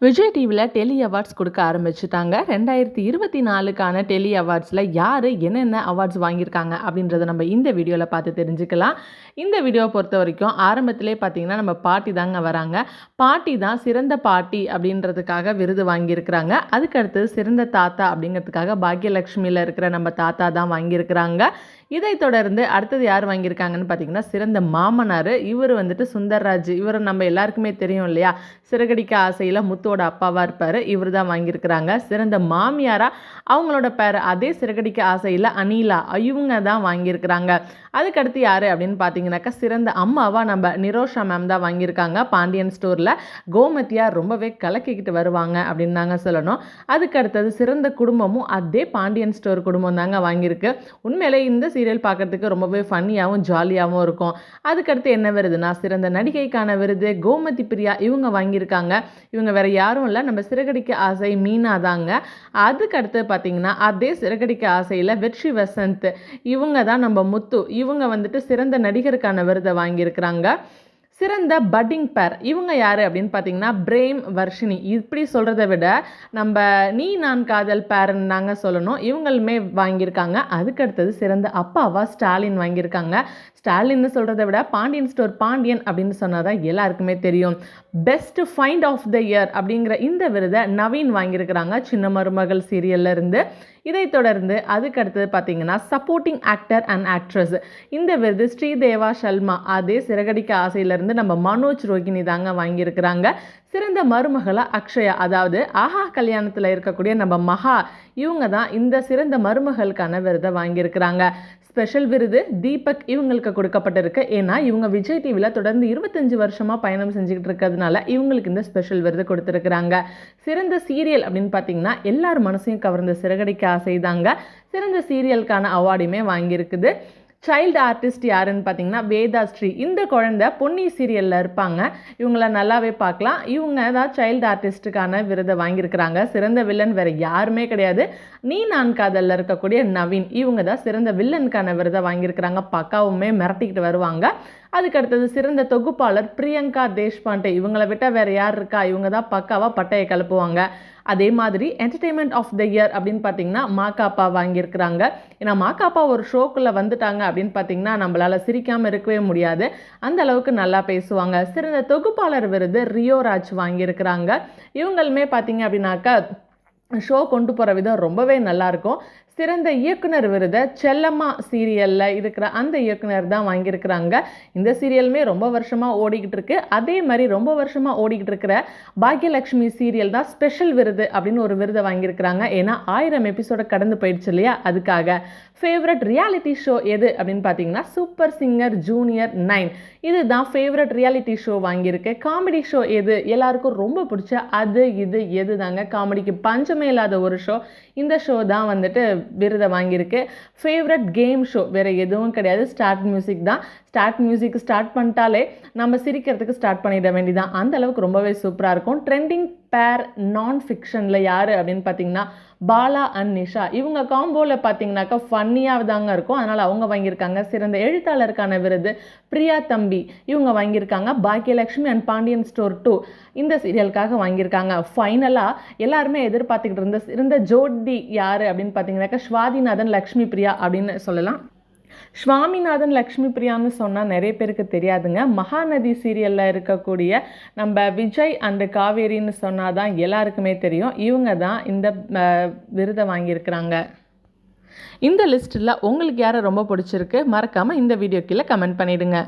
விஜய் டிவியில் டெலி அவார்ட்ஸ் கொடுக்க ஆரம்பிச்சுட்டாங்க. 2024க்கான டெலி அவார்ட்ஸில் யார் என்னென்ன அவார்ட்ஸ் வாங்கியிருக்காங்க அப்படின்றத நம்ம இந்த வீடியோவில் பார்த்து தெரிஞ்சுக்கலாம். இந்த வீடியோவை பொறுத்த வரைக்கும் ஆரம்பத்திலே பார்த்தீங்கன்னா நம்ம பாட்டி தாங்க வராங்க. பாட்டி தான் சிறந்த பாட்டி அப்படின்றதுக்காக விருது வாங்கியிருக்கிறாங்க. அதுக்கடுத்து சிறந்த தாத்தா அப்படிங்கிறதுக்காக பாக்யலட்சுமியில் இருக்கிற நம்ம தாத்தா தான் வாங்கியிருக்கிறாங்க. இதை தொடர்ந்து அடுத்தது யார் வாங்கியிருக்காங்கன்னு பார்த்தீங்கன்னா சிறந்த மாமனார். இவர் வந்துட்டு சுந்தர்ராஜ். இவர் நம்ம எல்லாருக்குமே தெரியும் இல்லையா, சிறகடிக்க ஆசையில் முத்தோட அப்பாவாக இருப்பார். இவர் தான் வாங்கியிருக்கிறாங்க. சிறந்த மாமியாரா அவங்களோட பேர் அதே சிறகடிக்க ஆசையில் அனிலா, இவங்க தான் வாங்கியிருக்கிறாங்க. அதுக்கடுத்து யார் அப்படின்னு பார்த்தீங்கன்னாக்கா சிறந்த அம்மாவா நம்ம நிரோஷா மேம் தான் வாங்கியிருக்காங்க. பாண்டியன் ஸ்டோரில் கோமதியா ரொம்பவே கலக்கிக்கிட்டு வருவாங்க அப்படின்னு தாங்க சொல்லணும். அதுக்கடுத்தது சிறந்த குடும்பமும் அதே பாண்டியன் ஸ்டோர் குடும்பம் தாங்க வாங்கியிருக்கு. உண்மையிலே இந்த சீரியல் பார்க்குறதுக்கு ரொம்பவே ஃபன்னியாகவும் ஜாலியாகவும் இருக்கும். அதுக்கடுத்து என்ன விருதுனா சிறந்த நடிகைக்கான விருது கோமதி பிரியா இவங்க வாங்கியிருக்காங்க. இவங்க வேற யாரும் இல்லை, நம்ம சிறகடிக்க ஆசை மீனா தாங்க. அதுக்கடுத்து பார்த்தீங்கன்னா அதே சிறகடிக்க ஆசையில் வெற்றி வசந்த் இவங்க தான் நம்ம முத்து. இவங்க வந்துட்டு சிறந்த நடிகருக்கான விருதை வாங்கியிருக்கிறாங்க. சிறந்த பட்டிங் பேர் இவங்க யார் அப்படின்னு பார்த்தீங்கன்னா பிரேம் வர்ஷினி. இப்படி சொல்கிறத விட நம்ம நீ நான் காதல் பேர்ன்னு தாங்க சொல்லணும். இவங்களுமே வாங்கியிருக்காங்க. அதுக்கடுத்தது சிறந்த அப்பாவா ஸ்டாலின் வாங்கியிருக்காங்க. ஸ்டாலின்னு சொல்கிறத விட பாண்டியன் ஸ்டோர் பாண்டியன் அப்படின்னு சொன்னால் தான் எல்லாருக்குமே தெரியும். Best find of the year அப்படிங்கிற இந்த விருதை நவீன் வாங்கியிருக்கிறாங்க சின்ன மருமகள் சீரியல்ல இருந்து. இதை தொடர்ந்து அதுக்கடுத்தது பார்த்தீங்கன்னா சப்போர்ட்டிங் ஆக்டர் அண்ட் ஆக்ட்ரஸ் இந்த விருது ஸ்ரீதேவா ஷல்மா அதே சிறகடிக்க ஆசையிலிருந்து நம்ம மனோஜ் ரோகிணி தாங்க வாங்கியிருக்கிறாங்க. சிறந்த மருமகளா அக்ஷயா, அதாவது ஆஹா கல்யாணத்தில் இருக்கக்கூடிய நம்ம மகா இவங்க தான் இந்த சிறந்த மருமகளுக்கான விருதை வாங்கியிருக்கிறாங்க. ஸ்பெஷல் விருது தீபக் இவங்களுக்கு கொடுக்கப்பட்டிருக்கு. ஏன்னா இவங்க விஜய் டிவியில் தொடர்ந்து 25 வருஷமாக பயணம் செஞ்சுக்கிட்டு இருக்கிறதுனால இவங்களுக்கு இந்த ஸ்பெஷல் விருது கொடுத்துருக்குறாங்க. சிறந்த சீரியல் அப்படின்னு பார்த்தீங்கன்னா எல்லார் மனசையும் கவர்ந்த சிறகடிக்க ஆசை தாங்க சிறந்த சீரியலுக்கான அவார்டுமே வாங்கியிருக்குது. சைல்டு ஆர்டிஸ்ட் யாருன்னு பார்த்தீங்கன்னா வேதா ஸ்ரீ. இந்த குழந்தை பொன்னி சீரியலில் இருப்பாங்க. இவங்கள நல்லாவே பார்க்கலாம். இவங்க தான் சைல்டு ஆர்டிஸ்ட்டுக்கான விருதை வாங்கியிருக்கிறாங்க. சிறந்த வில்லன் வேறு யாருமே கிடையாது, நீ நான் காதலில் இருக்கக்கூடிய நவீன். இவங்க தான் சிறந்த வில்லனுக்கான விருதை வாங்கியிருக்கிறாங்க. பக்காவுமே மிரட்டிக்கிட்டு வருவாங்க. அதுக்கடுத்தது சிறந்த தொகுப்பாளர் பிரியங்கா தேஷ்பாண்டே. இவங்களை விட்டால் வேறு யார் இருக்கா, இவங்க தான் பக்காவாக பட்டையை கிளப்புவாங்க. அதே மாதிரி என்டர்டெயின்மெண்ட் ஆஃப் த இயர் அப்படின்னு பார்த்தீங்கன்னா மாக்காப்பா வாங்கியிருக்கிறாங்க. ஏன்னா மாக்காப்பா ஒரு ஷோக்குள்ளே வந்துட்டாங்க அப்படின்னு பார்த்தீங்கன்னா நம்மளால் சிரிக்காமல் இருக்கவே முடியாது, அந்த அளவுக்கு நல்லா பேசுவாங்க. சிறந்த தொகுப்பாளர் விருது ரியோராஜ் வாங்கியிருக்கிறாங்க. இவங்களுமே பார்த்தீங்க அப்படின்னாக்கா ஷோ கொண்டு போகிற விதம் ரொம்பவே நல்லாயிருக்கும். சிறந்த இயக்குனர் விருதை செல்லம்மா சீரியலில் இருக்கிற அந்த இயக்குனர் தான் வாங்கியிருக்கிறாங்க. இந்த சீரியலுமே ரொம்ப வருஷமாக ஓடிக்கிட்டு இருக்கு. அதே மாதிரி ரொம்ப வருஷமாக ஓடிக்கிட்டு இருக்கிற பாக்யலட்சுமி சீரியல் தான் ஸ்பெஷல் விருது அப்படின்னு ஒரு விருதை வாங்கியிருக்கிறாங்க. ஏன்னா 1000 எபிசோட கடந்து போயிடுச்சு இல்லையா, அதுக்காக. ஃபேவரட் ரியாலிட்டி ஷோ எது அப்படின்னு பார்த்தீங்கன்னா சூப்பர் சிங்கர் ஜூனியர் 9 இதுதான் ஃபேவரட் ரியாலிட்டி ஷோ வாங்கியிருக்கு. காமெடி ஷோ எது எல்லாருக்கும் ரொம்ப பிடிச்ச அது இது எது தாங்க, காமெடிக்கு பஞ்சமே இல்லாத ஒரு ஷோ. இந்த ஷோ தான் வந்துட்டு விருதை வாங்கியிருக்கு. ஃபேவரட் கேம் ஷோ வேறு எதுவும் கிடையாது, ஸ்டார்ட் மியூசிக் தான். ஸ்டார்ட் மியூசிக் ஸ்டார்ட் பண்ணிட்டாலே நம்ம சிரிக்கிறதுக்கு ஸ்டார்ட் பண்ணிட வேண்டியதான், அந்த அளவுக்கு ரொம்பவே சூப்பராக இருக்கும். ட்ரெண்டிங் பேர் நான் ஃபிக்ஷனில் யார் அப்படின்னு பார்த்தீங்கன்னா பாலா அண்ட் நிஷா. இவங்க காம்போவில் பார்த்தீங்கன்னாக்கா ஃபன்னியாக தாங்க இருக்கும், அதனால் அவங்க வாங்கியிருக்காங்க. சிறந்த எழுத்தாளருக்கான விருது பிரியா தம்பி இவங்க வாங்கியிருக்காங்க. பாக்யலட்சுமி அண்ட் பாண்டியன் ஸ்டோர் 2 இந்த சீரியலுக்காக வாங்கியிருக்காங்க. ஃபைனலாக எல்லாருமே எதிர்பார்த்துக்கிட்டு இருந்த சிறந்த ஜோடி யார் அப்படின்னு பார்த்தீங்கன்னாக்கா ஸ்வாதிநாதன் லக்ஷ்மி பிரியா அப்படின்னு சொல்லலாம். ஸ்வாமிநாதன் லக்ஷ்மி பிரியான்னு சொன்னால் நிறைய பேருக்கு தெரியாதுங்க. மகாநதி சீரியலில் இருக்கக்கூடிய நம்ம விஜய் அண்டு காவேரின்னு சொன்னால் தான் எல்லாருக்குமே தெரியும். இவங்க தான் இந்த விருதை வாங்கியிருக்கிறாங்க. இந்த லிஸ்ட்டில் உங்களுக்கு யாரை ரொம்ப பிடிச்சிருக்கு மறக்காமல் இந்த வீடியோ கீழே கமெண்ட் பண்ணிவிடுங்க.